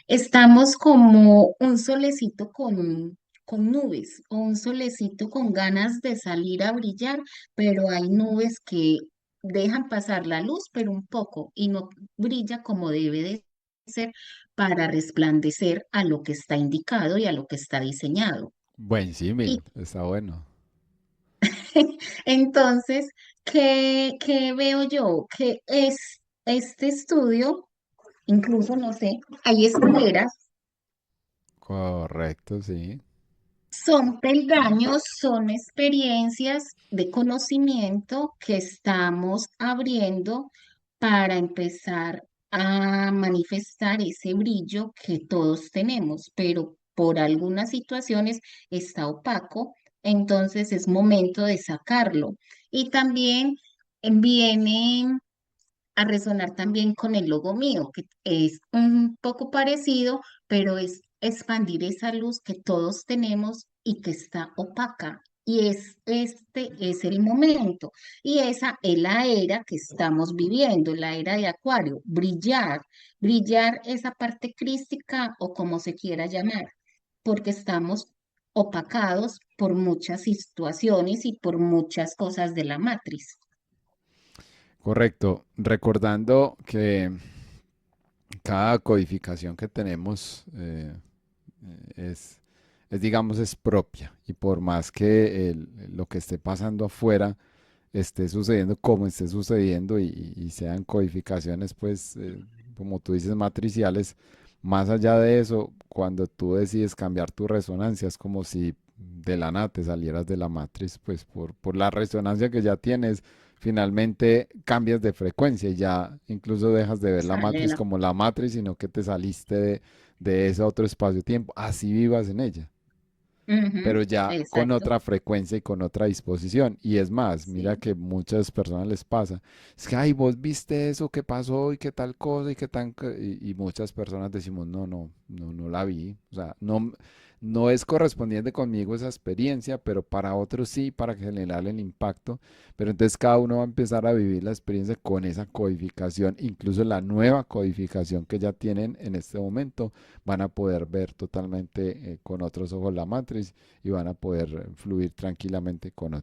estamos como un solecito con nubes o un solecito con ganas de salir a brillar, pero hay nubes que dejan pasar la luz, pero un poco, y no brilla como debe de ser para resplandecer a lo que está indicado y a lo que está diseñado. Buen símil, Y está bueno. entonces, ¿qué veo yo? Que es este estudio, incluso no sé, hay escaleras. Correcto, sí. Son peldaños, son experiencias de conocimiento que estamos abriendo para empezar a manifestar ese brillo que todos tenemos, pero por algunas situaciones está opaco, entonces es momento de sacarlo. Y también viene a resonar también con el logo mío, que es un poco parecido, pero es expandir esa luz que todos tenemos y que está opaca Y este es el momento. Y esa es la era que estamos viviendo, la era de Acuario, brillar esa parte crística o como se quiera llamar, porque estamos opacados por muchas situaciones y por muchas cosas de la matriz. Correcto. Recordando que cada codificación que tenemos digamos, es propia. Y por más que lo que esté pasando afuera esté sucediendo como esté sucediendo y sean codificaciones, pues, como tú dices, matriciales, más allá de eso, cuando tú decides cambiar tu resonancia, es como si de la nada te salieras de la matriz, pues por la resonancia que ya tienes, finalmente cambias de frecuencia y ya incluso dejas de ver la Sale matriz la... como la matriz, sino que te saliste de ese otro espacio-tiempo, así vivas en ella, Ujú, pero ya con exacto. otra frecuencia y con otra disposición. Y es más, mira Sí, que muchas personas les pasa, es que, ay, vos viste eso, qué pasó y qué tal cosa y qué tan... Y muchas personas decimos, no la vi. O sea, no es correspondiente conmigo esa experiencia, pero para otros sí, para generar el impacto. Pero entonces cada uno va a empezar a vivir la experiencia con esa codificación, incluso la nueva codificación que ya tienen en este momento, van a poder ver totalmente con otros ojos la matriz y van a poder fluir tranquilamente con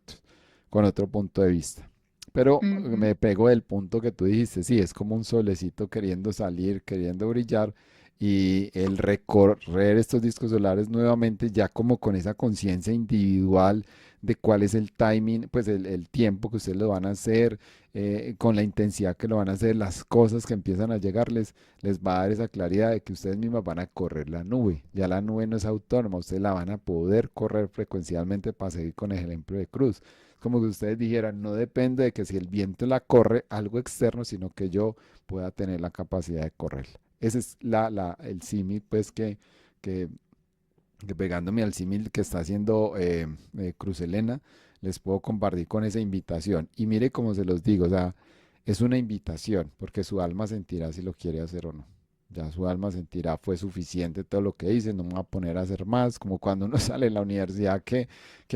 otro punto de vista. Pero Ujú. me pego del punto que tú dijiste, sí, es como un solecito queriendo salir, queriendo brillar, y el recorrer estos discos solares nuevamente ya como con esa conciencia individual de cuál es el timing, pues el tiempo que ustedes lo van a hacer, con la intensidad que lo van a hacer, las cosas que empiezan a llegarles, les va a dar esa claridad de que ustedes mismas van a correr la nube. Ya la nube no es autónoma, ustedes la van a poder correr frecuencialmente para seguir con el ejemplo de Cruz. Como que ustedes dijeran, no depende de que si el viento la corre, algo externo, sino que yo pueda tener la capacidad de correrla. Ese es el símil, pues, que, que pegándome al símil que está haciendo Cruz Elena, les puedo compartir con esa invitación. Y mire cómo se los digo, o sea, es una invitación, porque su alma sentirá si lo quiere hacer o no. Ya su alma sentirá, fue suficiente todo lo que hice, no me voy a poner a hacer más, como cuando uno sale de la universidad que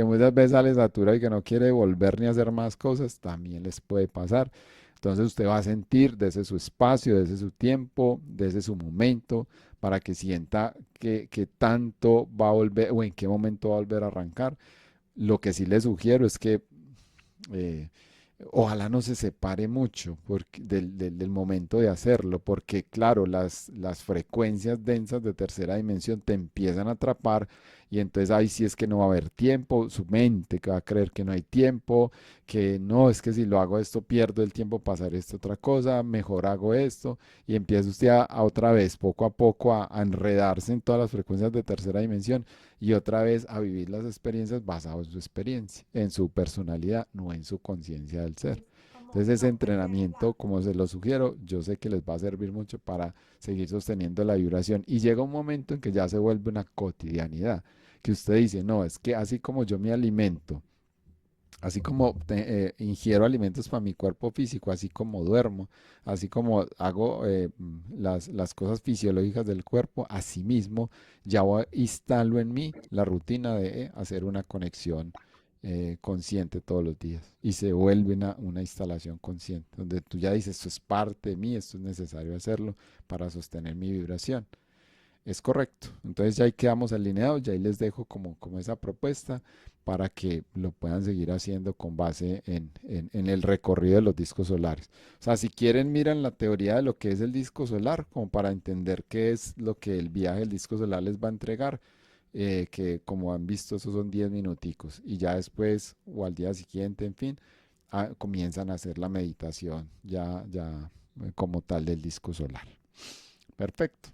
muchas veces sale saturado y que no quiere volver ni a hacer más cosas, también les puede pasar. Entonces usted va a sentir desde su espacio, desde su tiempo, desde su momento, para que sienta que tanto va a volver o en qué momento va a volver a arrancar. Lo que sí le sugiero es que eh, ojalá no se separe mucho del momento de hacerlo, porque claro, las frecuencias densas de tercera dimensión te empiezan a atrapar y entonces ahí sí es que no va a haber tiempo, su mente que va a creer que no hay tiempo, que no, es que si lo hago esto pierdo el tiempo para hacer esta otra cosa, mejor hago esto y empieza usted a otra vez, poco a poco, a enredarse en todas las frecuencias de tercera dimensión y otra vez a vivir las experiencias basadas en su experiencia, en su personalidad, no en su conciencia del ser. sí, como Entonces ese no perder entrenamiento, como se lo sugiero, yo sé que les va a servir mucho para seguir sosteniendo la vibración y llega un momento en que ya se vuelve una cotidianidad, que usted dice, no, es que así como yo me alimento, así como ingiero alimentos para mi cuerpo físico, así como duermo, así como hago las cosas fisiológicas del cuerpo, así mismo ya instalo en mí la rutina de hacer una conexión consciente todos los días. Y se vuelve una instalación consciente, donde tú ya dices, esto es parte de mí, esto es necesario hacerlo para sostener mi vibración. Es correcto. Entonces ya ahí quedamos alineados, ya ahí les dejo como esa propuesta para que lo puedan seguir haciendo con base en el recorrido de los discos solares. O sea, si quieren, miran la teoría de lo que es el disco solar, como para entender qué es lo que el viaje del disco solar les va a entregar, que como han visto, esos son 10 minuticos. Y ya después, o al día siguiente, en fin, comienzan a hacer la meditación ya como tal del disco solar. Perfecto.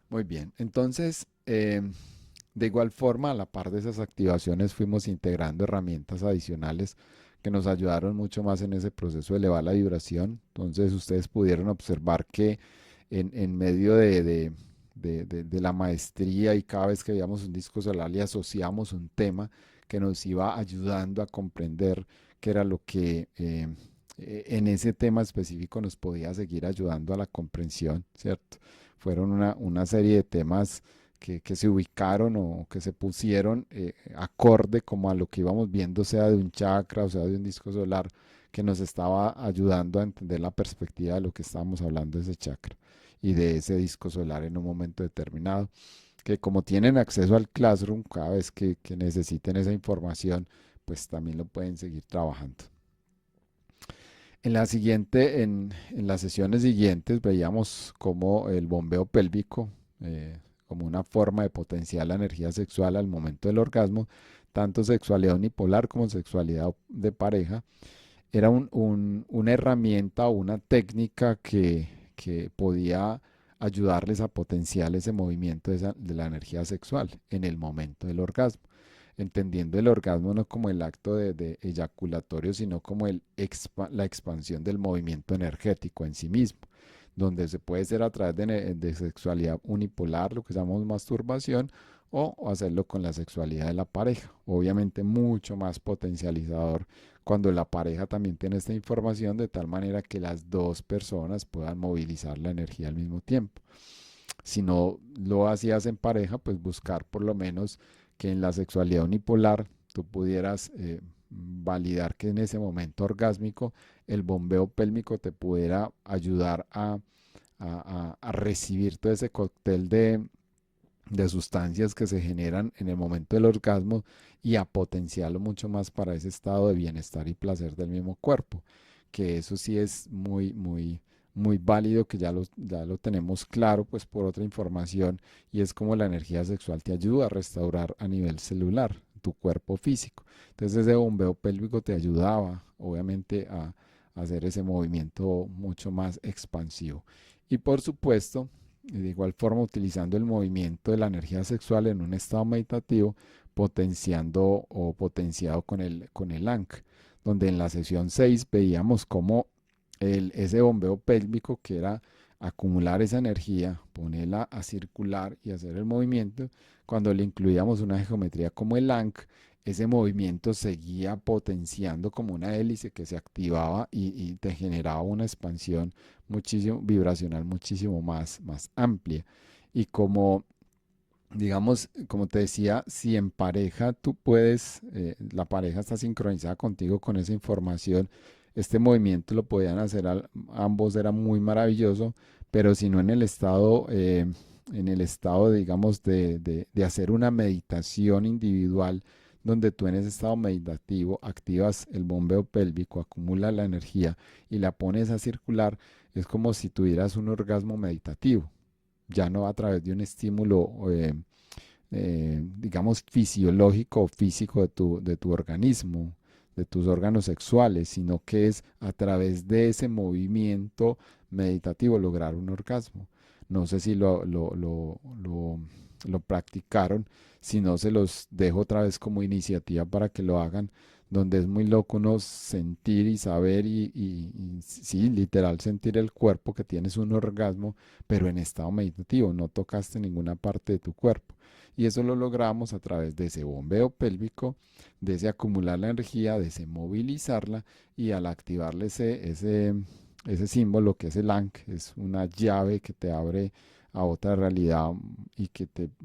Muy bien, entonces, de igual forma, a la par de esas activaciones, fuimos integrando herramientas adicionales que nos ayudaron mucho más en ese proceso de elevar la vibración. Entonces, ustedes pudieron observar que en medio de la maestría y cada vez que veíamos un disco solar le asociamos un tema que nos iba ayudando a comprender qué era lo que en ese tema específico nos podía seguir ayudando a la comprensión, ¿cierto? Fueron una serie de temas que se ubicaron o que se pusieron acorde como a lo que íbamos viendo, sea de un chakra o sea de un disco solar, que nos estaba ayudando a entender la perspectiva de lo que estábamos hablando de ese chakra y de ese disco solar en un momento determinado, que como tienen acceso al Classroom, cada vez que necesiten esa información, pues también lo pueden seguir trabajando. En las sesiones siguientes veíamos cómo el bombeo pélvico, como una forma de potenciar la energía sexual al momento del orgasmo, tanto sexualidad unipolar como sexualidad de pareja, era una herramienta o una técnica que podía ayudarles a potenciar ese movimiento de la energía sexual en el momento del orgasmo, entendiendo el orgasmo no como el acto de eyaculatorio, sino como la expansión del movimiento energético en sí mismo, donde se puede ser a través de sexualidad unipolar, lo que llamamos masturbación, o hacerlo con la sexualidad de la pareja. Obviamente mucho más potencializador cuando la pareja también tiene esta información, de tal manera que las dos personas puedan movilizar la energía al mismo tiempo. Si no lo hacías en pareja, pues buscar por lo menos que en la sexualidad unipolar tú pudieras validar que en ese momento orgásmico el bombeo pélvico te pudiera ayudar a recibir todo ese cóctel de sustancias que se generan en el momento del orgasmo y a potenciarlo mucho más para ese estado de bienestar y placer del mismo cuerpo, que eso sí es muy válido, que ya lo tenemos claro pues por otra información, y es como la energía sexual te ayuda a restaurar a nivel celular tu cuerpo físico. Entonces ese bombeo pélvico te ayudaba obviamente a hacer ese movimiento mucho más expansivo. Y por supuesto, de igual forma, utilizando el movimiento de la energía sexual en un estado meditativo, potenciando o potenciado con el ANC, donde en la sesión 6 veíamos cómo ese bombeo pélvico, que era acumular esa energía, ponerla a circular y hacer el movimiento, cuando le incluíamos una geometría como el ANC, ese movimiento seguía potenciando como una hélice que se activaba y te generaba una expansión muchísimo vibracional muchísimo más amplia. Y como, digamos, como te decía, si en pareja tú puedes, la pareja está sincronizada contigo con esa información, este movimiento lo podían hacer ambos, era muy maravilloso, pero si no en el estado, digamos, de hacer una meditación individual, donde tú en ese estado meditativo activas el bombeo pélvico, acumulas la energía y la pones a circular, es como si tuvieras un orgasmo meditativo, ya no a través de un estímulo, digamos, fisiológico o físico de tu organismo, de tus órganos sexuales, sino que es a través de ese movimiento meditativo lograr un orgasmo. No sé si lo practicaron, si no se los dejo otra vez como iniciativa para que lo hagan, donde es muy loco uno sentir y saber y sí, literal sentir el cuerpo que tienes un orgasmo, pero en estado meditativo, no tocaste ninguna parte de tu cuerpo. Y eso lo logramos a través de ese bombeo pélvico, de ese acumular la energía, de ese movilizarla, y al activarle ese símbolo que es el ANC, es una llave que te abre a otra realidad y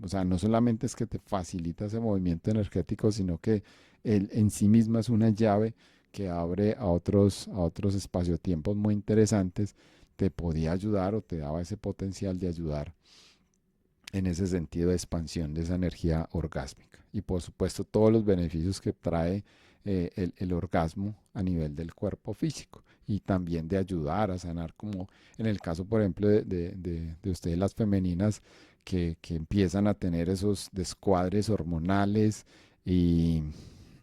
o sea, no solamente es que te facilita ese movimiento energético, sino que en sí misma es una llave que abre a otros espacio-tiempos muy interesantes, te podía ayudar o te daba ese potencial de ayudar en ese sentido de expansión de esa energía orgásmica. Y por supuesto todos los beneficios que trae el orgasmo a nivel del cuerpo físico, y también de ayudar a sanar, como en el caso, por ejemplo, de ustedes las femeninas, que empiezan a tener esos descuadres hormonales y,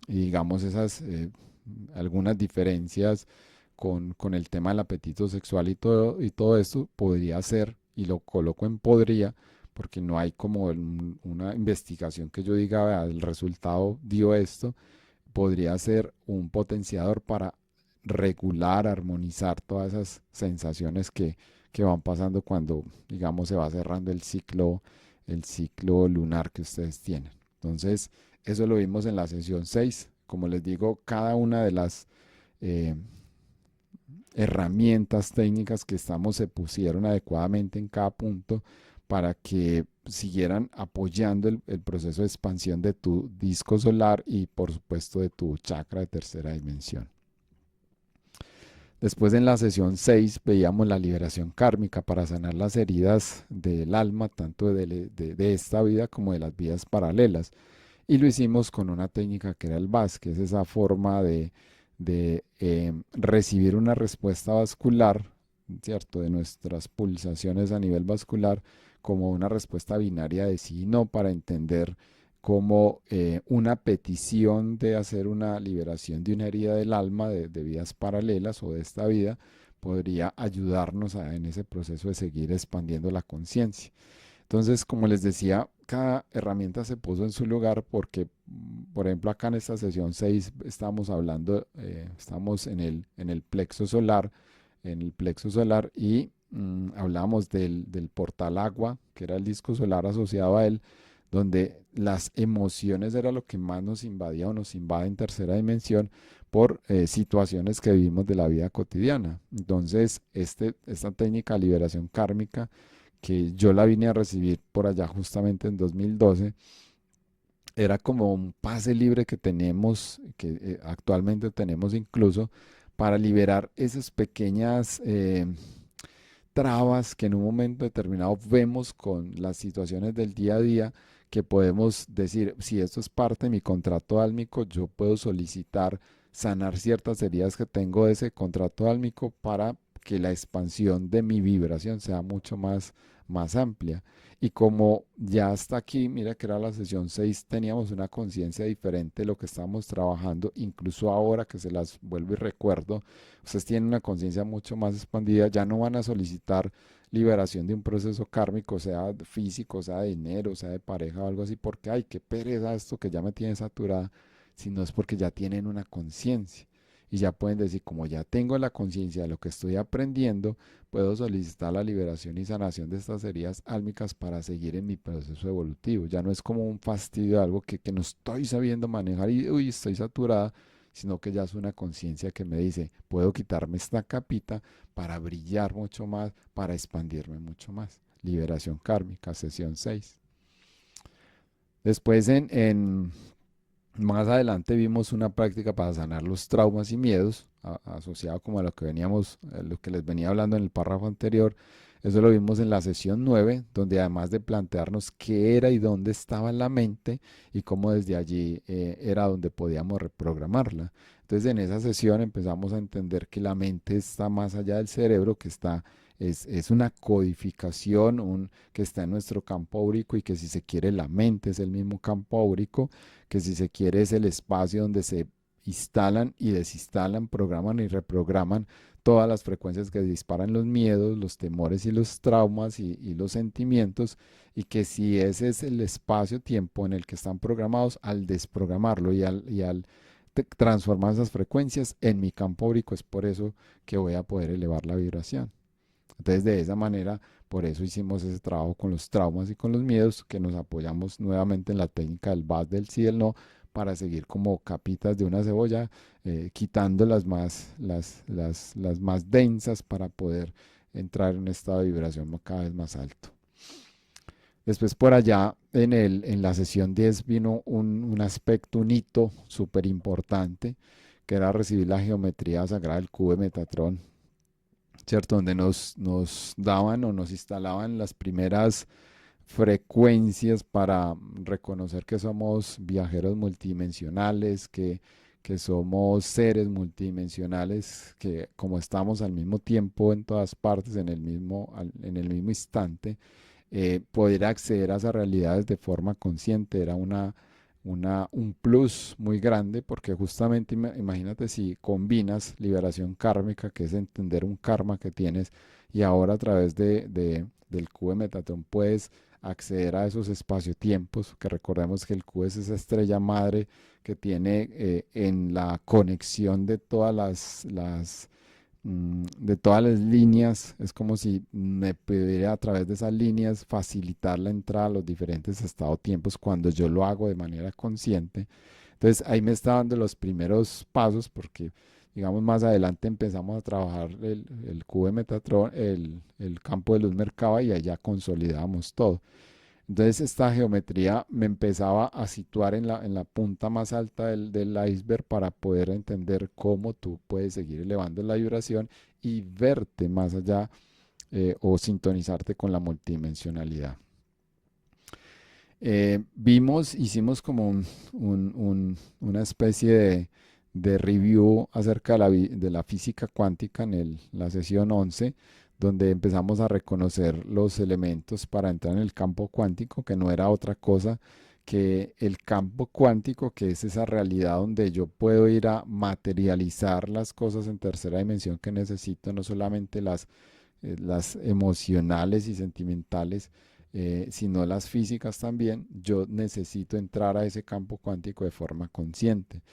y digamos esas algunas diferencias con el tema del apetito sexual y todo esto podría ser, y lo coloco en podría, porque no hay como una investigación que yo diga: "Vea, el resultado dio esto", podría ser un potenciador para regular, armonizar todas esas sensaciones que van pasando cuando, digamos, se va cerrando el ciclo lunar que ustedes tienen. Entonces, eso lo vimos en la sesión 6. Como les digo, cada una de las eh, herramientas técnicas que estamos se pusieron adecuadamente en cada punto para que siguieran apoyando el proceso de expansión de tu disco solar y por supuesto de tu chakra de tercera dimensión. Después en la sesión 6 veíamos la liberación kármica para sanar las heridas del alma, tanto de esta vida como de las vidas paralelas. Y lo hicimos con una técnica que era el VAS, que es esa forma de recibir una respuesta vascular, ¿cierto? De nuestras pulsaciones a nivel vascular como una respuesta binaria de sí y no, para entender cómo una petición de hacer una liberación de una herida del alma de vidas paralelas o de esta vida podría ayudarnos en ese proceso de seguir expandiendo la conciencia. Entonces, como les decía, cada herramienta se puso en su lugar porque, por ejemplo, acá en esta sesión 6 estamos hablando, estamos en el plexo solar, y hablábamos del portal agua, que era el disco solar asociado a él, donde las emociones era lo que más nos invadía o nos invade en tercera dimensión por situaciones que vivimos de la vida cotidiana. Entonces, esta técnica de liberación kármica, que yo la vine a recibir por allá justamente en 2012, era como un pase libre que tenemos, que actualmente tenemos incluso, para liberar esas pequeñas trabas que en un momento determinado vemos con las situaciones del día a día, que podemos decir, si esto es parte de mi contrato álmico, yo puedo solicitar sanar ciertas heridas que tengo de ese contrato álmico para que la expansión de mi vibración sea mucho más amplia. Y como ya hasta aquí, mira que era la sesión 6, teníamos una conciencia diferente de lo que estábamos trabajando, incluso ahora que se las vuelvo y recuerdo, ustedes tienen una conciencia mucho más expandida, ya no van a solicitar liberación de un proceso kármico, sea físico, sea de dinero, sea de pareja o algo así, porque, ay, qué pereza esto que ya me tiene saturada, sino es porque ya tienen una conciencia. Y ya pueden decir, como ya tengo la conciencia de lo que estoy aprendiendo, puedo solicitar la liberación y sanación de estas heridas álmicas para seguir en mi proceso evolutivo. Ya no es como un fastidio de algo que no estoy sabiendo manejar y uy, estoy saturada, sino que ya es una conciencia que me dice, puedo quitarme esta capita para brillar mucho más, para expandirme mucho más. Liberación kármica, sesión 6. Después más adelante vimos una práctica para sanar los traumas y miedos, asociado como a lo que lo que les venía hablando en el párrafo anterior. Eso lo vimos en la sesión 9, donde además de plantearnos qué era y dónde estaba la mente y cómo desde allí era donde podíamos reprogramarla. Entonces en esa sesión empezamos a entender que la mente está más allá del cerebro, que es una codificación que está en nuestro campo áurico, y que si se quiere la mente es el mismo campo áurico, que si se quiere es el espacio donde se instalan y desinstalan, programan y reprograman todas las frecuencias que disparan los miedos, los temores y los traumas y los sentimientos, y que si ese es el espacio-tiempo en el que están programados, al desprogramarlo y al transformar esas frecuencias en mi campo áurico, es por eso que voy a poder elevar la vibración. Entonces, de esa manera, por eso hicimos ese trabajo con los traumas y con los miedos, que nos apoyamos nuevamente en la técnica del VAS, del sí y del no, para seguir como capitas de una cebolla, quitando las más densas para poder entrar en un estado de vibración cada vez más alto. Después por allá en la sesión 10 vino un aspecto, un hito súper importante, que era recibir la geometría sagrada del cubo de Metatrón, ¿cierto? Donde nos daban o nos instalaban las primeras frecuencias para reconocer que somos viajeros multidimensionales, que somos seres multidimensionales, que como estamos al mismo tiempo en todas partes, en el mismo instante, poder acceder a esas realidades de forma consciente era un plus muy grande, porque justamente imagínate si combinas liberación kármica, que es entender un karma que tienes, y ahora a través del cubo de Metatron puedes acceder a esos espacio-tiempos, que recordemos que el cubo es esa estrella madre que tiene en la conexión de todas las líneas, es como si me pudiera a través de esas líneas facilitar la entrada a los diferentes estado-tiempos cuando yo lo hago de manera consciente. Entonces ahí me está dando los primeros pasos, porque digamos, más adelante empezamos a trabajar el cubo de Metatron, el campo de luz Merkaba y allá consolidamos todo. Entonces esta geometría me empezaba a situar en la punta más alta del iceberg para poder entender cómo tú puedes seguir elevando la vibración y verte más allá o sintonizarte con la multidimensionalidad. Hicimos como una especie de review acerca de la física cuántica en la sesión 11, donde empezamos a reconocer los elementos para entrar en el campo cuántico, que no era otra cosa que el campo cuántico, que es esa realidad donde yo puedo ir a materializar las cosas en tercera dimensión que necesito, no solamente las emocionales y sentimentales, sino las físicas también. Yo necesito entrar a ese campo cuántico de forma consciente.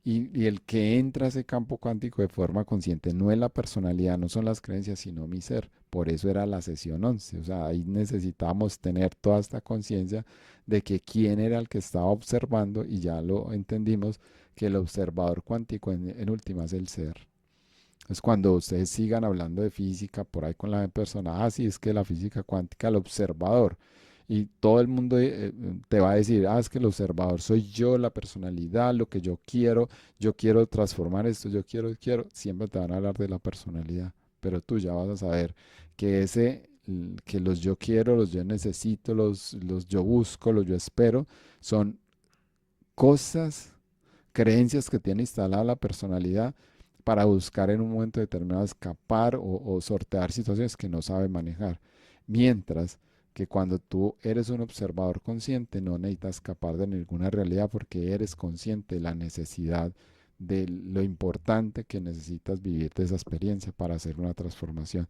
Y el que entra a ese campo cuántico de forma consciente no es la personalidad, no son las creencias, sino mi ser. Por eso era la sesión 11. O sea, ahí necesitábamos tener toda esta conciencia de que quién era el que estaba observando, y ya lo entendimos, que el observador cuántico en última es el ser. Es cuando ustedes sigan hablando de física por ahí con la persona, ah, sí, es que la física cuántica, el observador. Y todo el mundo te va a decir, ah, es que el observador soy yo, la personalidad, lo que yo quiero transformar esto, quiero. Siempre te van a hablar de la personalidad. Pero tú ya vas a saber que que los yo quiero, los yo necesito, los yo busco, los yo espero, son cosas, creencias que tiene instalada la personalidad para buscar en un momento determinado escapar o sortear situaciones que no sabe manejar. Mientras que cuando tú eres un observador consciente no necesitas escapar de ninguna realidad porque eres consciente de la necesidad, de lo importante que necesitas vivir de esa experiencia para hacer una transformación,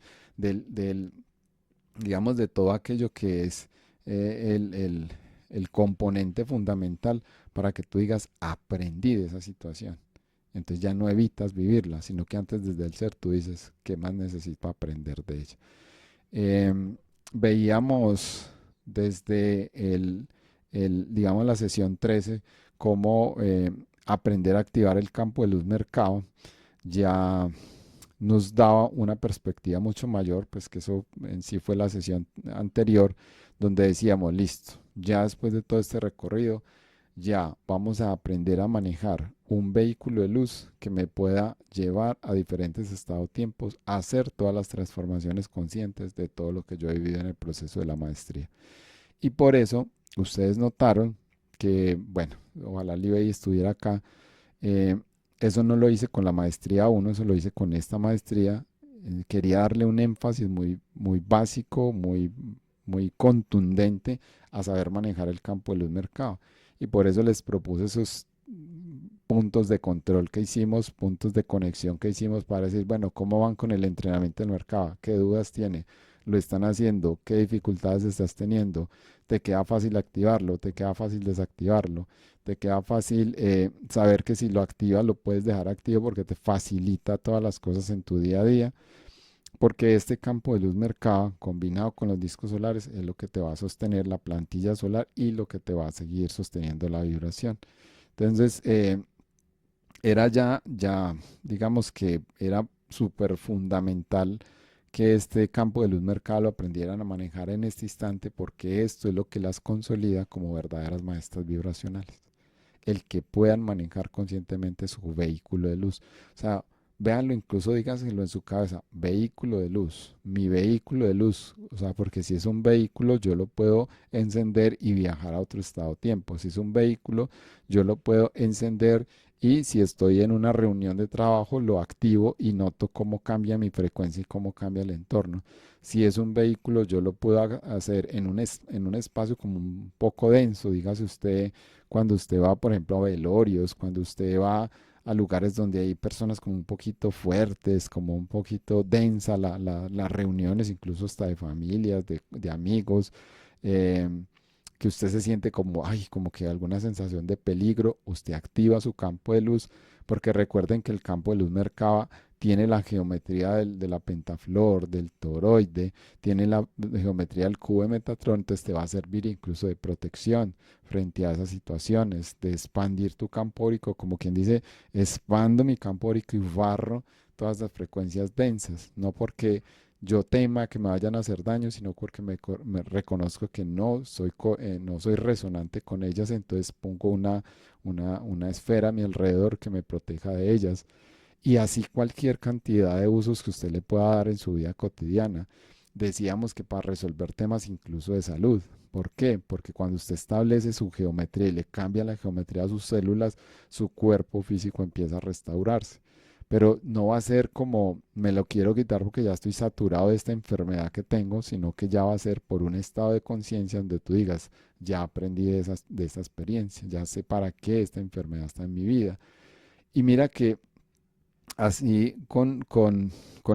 digamos, de todo aquello que es el componente fundamental para que tú digas, aprendí de esa situación. Entonces ya no evitas vivirla, sino que antes desde el ser tú dices, ¿qué más necesito aprender de ella? Veíamos desde digamos, la sesión 13, cómo aprender a activar el campo de luz mercado ya nos daba una perspectiva mucho mayor, pues que eso en sí fue la sesión anterior, donde decíamos, listo, ya después de todo este recorrido, ya vamos a aprender a manejar un vehículo de luz que me pueda llevar a diferentes estados-tiempos, a hacer todas las transformaciones conscientes de todo lo que yo he vivido en el proceso de la maestría. Y por eso ustedes notaron que, bueno, ojalá Libey estuviera acá, eh, eso no lo hice con la maestría 1, eso lo hice con esta maestría. Quería darle un énfasis muy básico, muy contundente a saber manejar el campo de luz mercado. Y por eso les propuse esos puntos de control que hicimos, puntos de conexión que hicimos para decir, bueno, ¿cómo van con el entrenamiento del mercado? ¿Qué dudas tiene? ¿Lo están haciendo? ¿Qué dificultades estás teniendo? ¿Te queda fácil activarlo? ¿Te queda fácil desactivarlo? ¿Te queda fácil saber que si lo activas lo puedes dejar activo porque te facilita todas las cosas en tu día a día? Porque este campo de luz mercado combinado con los discos solares es lo que te va a sostener la plantilla solar y lo que te va a seguir sosteniendo la vibración. Entonces, era digamos que era súper fundamental que este campo de luz mercado lo aprendieran a manejar en este instante porque esto es lo que las consolida como verdaderas maestras vibracionales. El que puedan manejar conscientemente su vehículo de luz. O sea, véanlo, incluso díganselo en su cabeza, vehículo de luz, mi vehículo de luz. O sea, porque si es un vehículo, yo lo puedo encender y viajar a otro estado-tiempo. Si es un vehículo, yo lo puedo encender y si estoy en una reunión de trabajo, lo activo y noto cómo cambia mi frecuencia y cómo cambia el entorno. Si es un vehículo, yo lo puedo hacer en un espacio como un poco denso, dígase usted, cuando usted va, por ejemplo, a velorios, cuando usted va a lugares donde hay personas como un poquito fuertes, como un poquito densa las reuniones, incluso hasta de familias, de amigos, eh, que usted se siente como, ay, como que alguna sensación de peligro, usted activa su campo de luz, porque recuerden que el campo de luz Merkaba tiene la geometría de la pentaflor, del toroide, tiene la geometría del cubo de Metatron, entonces te va a servir incluso de protección frente a esas situaciones, de expandir tu campo órico, como quien dice, expando mi campo órico y barro todas las frecuencias densas, no porque yo tema que me vayan a hacer daño, sino porque me reconozco que no soy resonante con ellas, entonces pongo una esfera a mi alrededor que me proteja de ellas. Y así cualquier cantidad de usos que usted le pueda dar en su vida cotidiana. Decíamos que para resolver temas incluso de salud. ¿Por qué? Porque cuando usted establece su geometría y le cambia la geometría a sus células, su cuerpo físico empieza a restaurarse. Pero no va a ser como me lo quiero quitar porque ya estoy saturado de esta enfermedad que tengo, sino que ya va a ser por un estado de conciencia donde tú digas, ya aprendí de esa experiencia, ya sé para qué esta enfermedad está en mi vida. Y mira que así con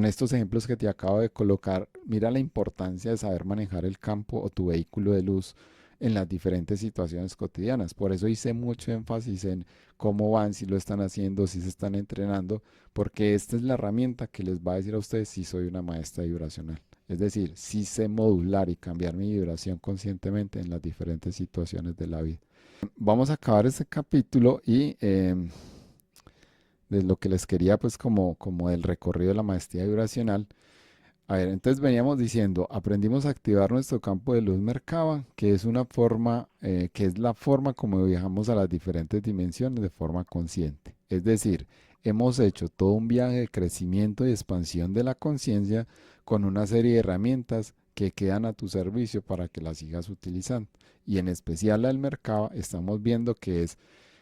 estos ejemplos que te acabo de colocar, mira la importancia de saber manejar el campo o tu vehículo de luz en las diferentes situaciones cotidianas. Por eso hice mucho énfasis en cómo van, si lo están haciendo, si se están entrenando, porque esta es la herramienta que les va a decir a ustedes si soy una maestra vibracional. Es decir, si sé modular y cambiar mi vibración conscientemente en las diferentes situaciones de la vida. Vamos a acabar este capítulo y de lo que les quería, pues como el recorrido de la maestría vibracional. A ver, entonces veníamos diciendo, aprendimos a activar nuestro campo de luz Merkaba, que es una forma, que es la forma como viajamos a las diferentes dimensiones de forma consciente. Es decir, hemos hecho todo un viaje de crecimiento y expansión de la conciencia con una serie de herramientas que quedan a tu servicio para que las sigas utilizando. Y en especial la del Merkaba, estamos viendo que es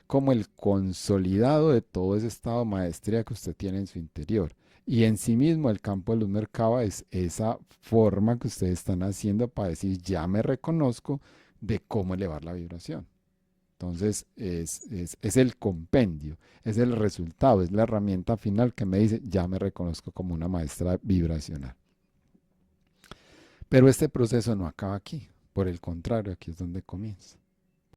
como el consolidado de todo ese estado de maestría que usted tiene en su interior. Y en sí mismo el campo de luz Merkaba es esa forma que ustedes están haciendo para decir, ya me reconozco de cómo elevar la vibración. Entonces es el compendio, es el resultado, es la herramienta final que me dice, ya me reconozco como una maestra vibracional. Pero este proceso no acaba aquí, por el contrario, aquí es donde comienza.